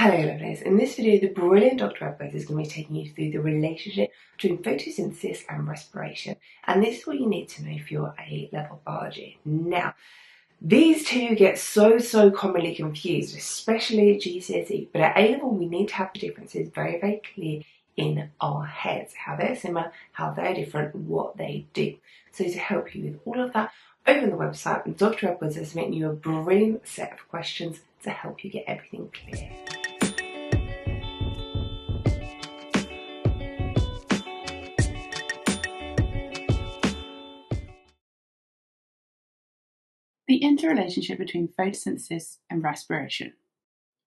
Hello lovelies, in this video the brilliant Dr. Edwards is going to be taking you through the relationship between photosynthesis and respiration, and this is what you need to know for your A-level biology. Now, these two get so commonly confused, especially at GCSE, but at A-level we need to have the differences very clear in our heads, how they're similar, how they're different, what they do. So to help you with all of that, over on the website, Dr. Edwards has written you a brilliant set of questions to help you get everything clear. The interrelationship between photosynthesis and respiration.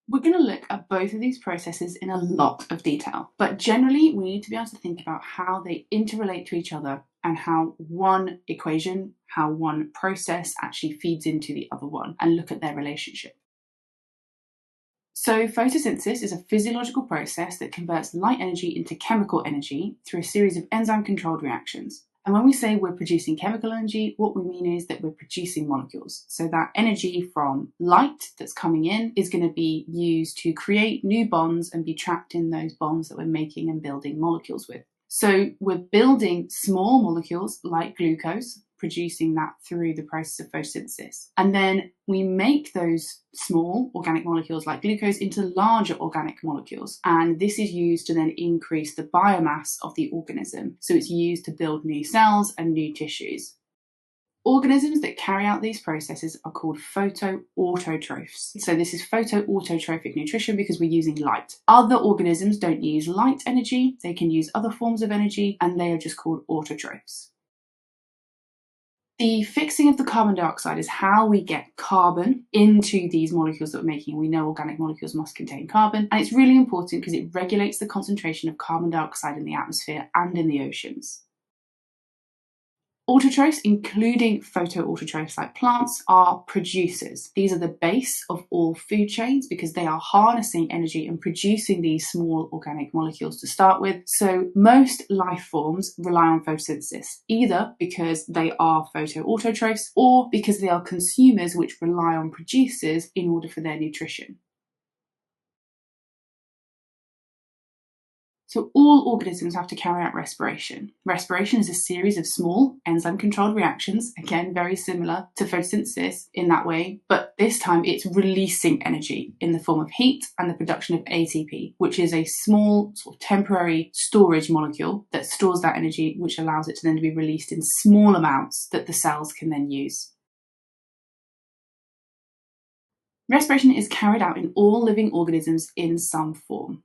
We're going to look at both of these processes in a lot of detail, but generally we need to be able to think about how they interrelate to each other and how one equation, how one process actually feeds into the other one, and look at their relationship. So photosynthesis is a physiological process that converts light energy into chemical energy through a series of enzyme-controlled reactions. And when we say we're producing chemical energy, what we mean is that we're producing molecules. So that energy from light that's coming in is going to be used to create new bonds and be trapped in those bonds that we're making and building molecules with. So we're building small molecules like glucose, producing that through the process of photosynthesis. And then we make those small organic molecules like glucose into larger organic molecules. And this is used to then increase the biomass of the organism. So it's used to build new cells and new tissues. Organisms that carry out these processes are called photoautotrophs. So this is photoautotrophic nutrition because we're using light. Other organisms don't use light energy, they can use other forms of energy, and they are just called autotrophs. The fixing of the carbon dioxide is how we get carbon into these molecules that we're making. We know organic molecules must contain carbon, and it's really important because it regulates the concentration of carbon dioxide in the atmosphere and in the oceans. Autotrophs, including photoautotrophs like plants, are producers. These are the base of all food chains because they are harnessing energy and producing these small organic molecules to start with. So most life forms rely on photosynthesis, either because they are photoautotrophs or because they are consumers which rely on producers in order for their nutrition. So all organisms have to carry out respiration. Respiration is a series of small enzyme-controlled reactions, again very similar to photosynthesis in that way, but this time it's releasing energy in the form of heat and the production of ATP, which is a small sort of temporary storage molecule that stores that energy, which allows it to then be released in small amounts that the cells can then use. Respiration is carried out in all living organisms in some form.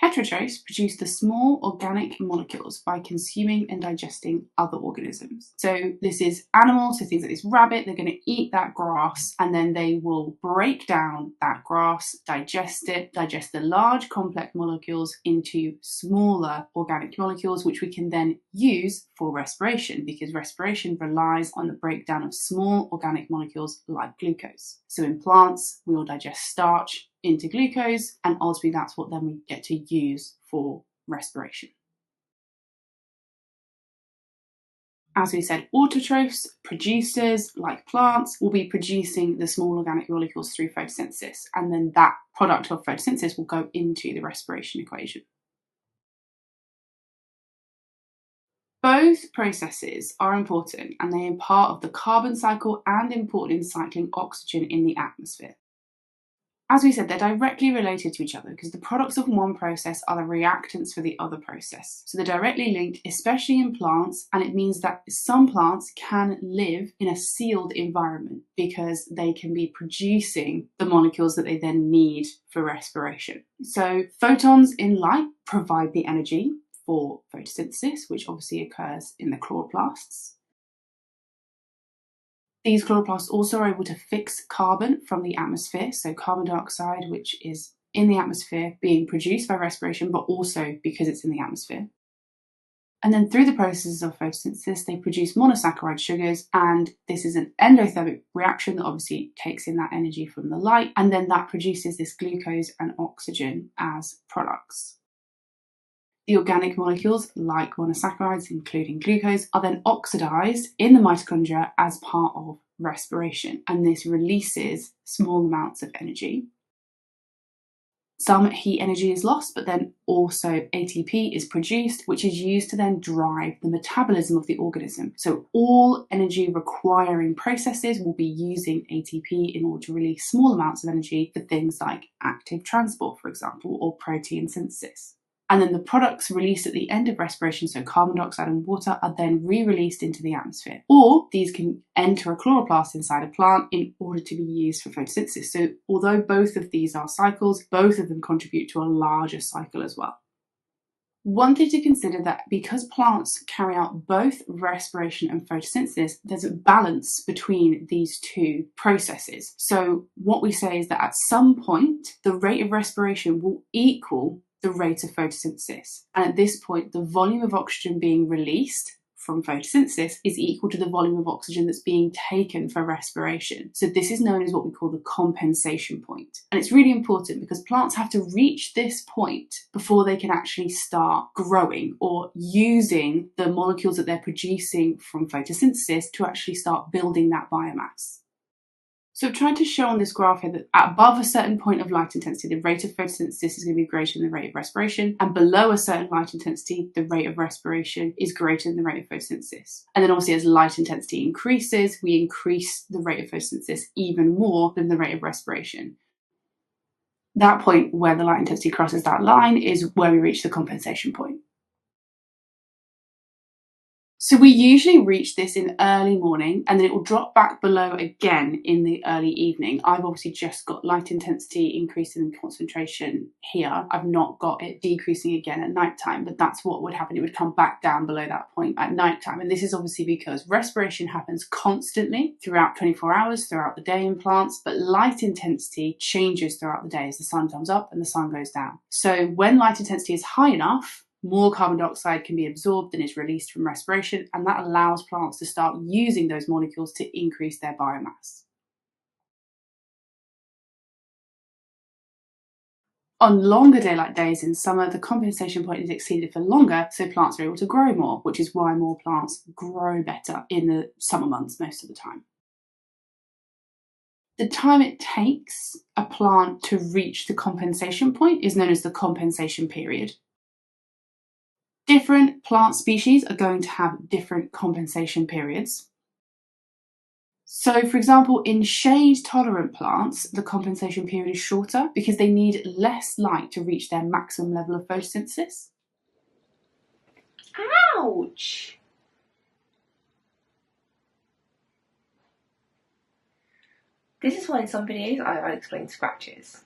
Heterotrophs produce the small organic molecules by consuming and digesting other organisms. So this is animals, so things like this rabbit, they're going to eat that grass and then they will break down that grass, digest it, digest the large complex molecules into smaller organic molecules, which we can then use for respiration because respiration relies on the breakdown of small organic molecules like glucose. So in plants, we will digest starch into glucose, and ultimately that's what then we get to use for respiration. As we said, autotrophs, producers like plants, will be producing the small organic molecules through photosynthesis, and then that product of photosynthesis will go into the respiration equation. Both processes are important and they are part of the carbon cycle and important in cycling oxygen in the atmosphere. As we said, they're directly related to each other because the products of one process are the reactants for the other process. So they're directly linked, especially in plants, and it means that some plants can live in a sealed environment because they can be producing the molecules that they then need for respiration. So photons in light provide the energy for photosynthesis, which obviously occurs in the chloroplasts. These chloroplasts also are able to fix carbon from the atmosphere, so carbon dioxide, which is in the atmosphere being produced by respiration, but also because it's in the atmosphere. And then through the processes of photosynthesis, they produce monosaccharide sugars, and this is an endothermic reaction that obviously takes in that energy from the light, and then that produces this glucose and oxygen as products. The organic molecules, like monosaccharides, including glucose, are then oxidized in the mitochondria as part of respiration, and this releases small amounts of energy. Some heat energy is lost, but then also ATP is produced, which is used to then drive the metabolism of the organism. So all energy requiring processes will be using ATP in order to release small amounts of energy for things like active transport, for example, or protein synthesis. And then the products released at the end of respiration, so carbon dioxide and water, are then re-released into the atmosphere. Or these can enter a chloroplast inside a plant in order to be used for photosynthesis. So although both of these are cycles, both of them contribute to a larger cycle as well. One thing to consider that because plants carry out both respiration and photosynthesis, there's a balance between these two processes. So what we say is that at some point, the rate of respiration will equal the rate of photosynthesis. And at this point, the volume of oxygen being released from photosynthesis is equal to the volume of oxygen that's being taken for respiration. So this is known as what we call the compensation point. And it's really important because plants have to reach this point before they can actually start growing or using the molecules that they're producing from photosynthesis to actually start building that biomass. So I've tried to show on this graph here that above a certain point of light intensity, the rate of photosynthesis is going to be greater than the rate of respiration, and below a certain light intensity, the rate of respiration is greater than the rate of photosynthesis. And then obviously as light intensity increases, we increase the rate of photosynthesis even more than the rate of respiration. That point where the light intensity crosses that line is where we reach the compensation point. So we usually reach this in early morning and then it will drop back below again in the early evening. I've obviously just got light intensity increasing in concentration here. I've not got it decreasing again at nighttime, but that's what would happen. It would come back down below that point at nighttime. And this is obviously because respiration happens constantly throughout 24 hours, throughout the day in plants, but light intensity changes throughout the day as the sun comes up and the sun goes down. So when light intensity is high enough, more carbon dioxide can be absorbed than is released from respiration, and that allows plants to start using those molecules to increase their biomass. On longer daylight days in summer, the compensation point is exceeded for longer, so plants are able to grow more, which is why more plants grow better in the summer months most of the time. The time it takes a plant to reach the compensation point is known as the compensation period. Different plant species are going to have different compensation periods. So, for example, in shade-tolerant plants, the compensation period is shorter because they need less light to reach their maximum level of photosynthesis. Ouch! This is why in some videos I'll explain scratches.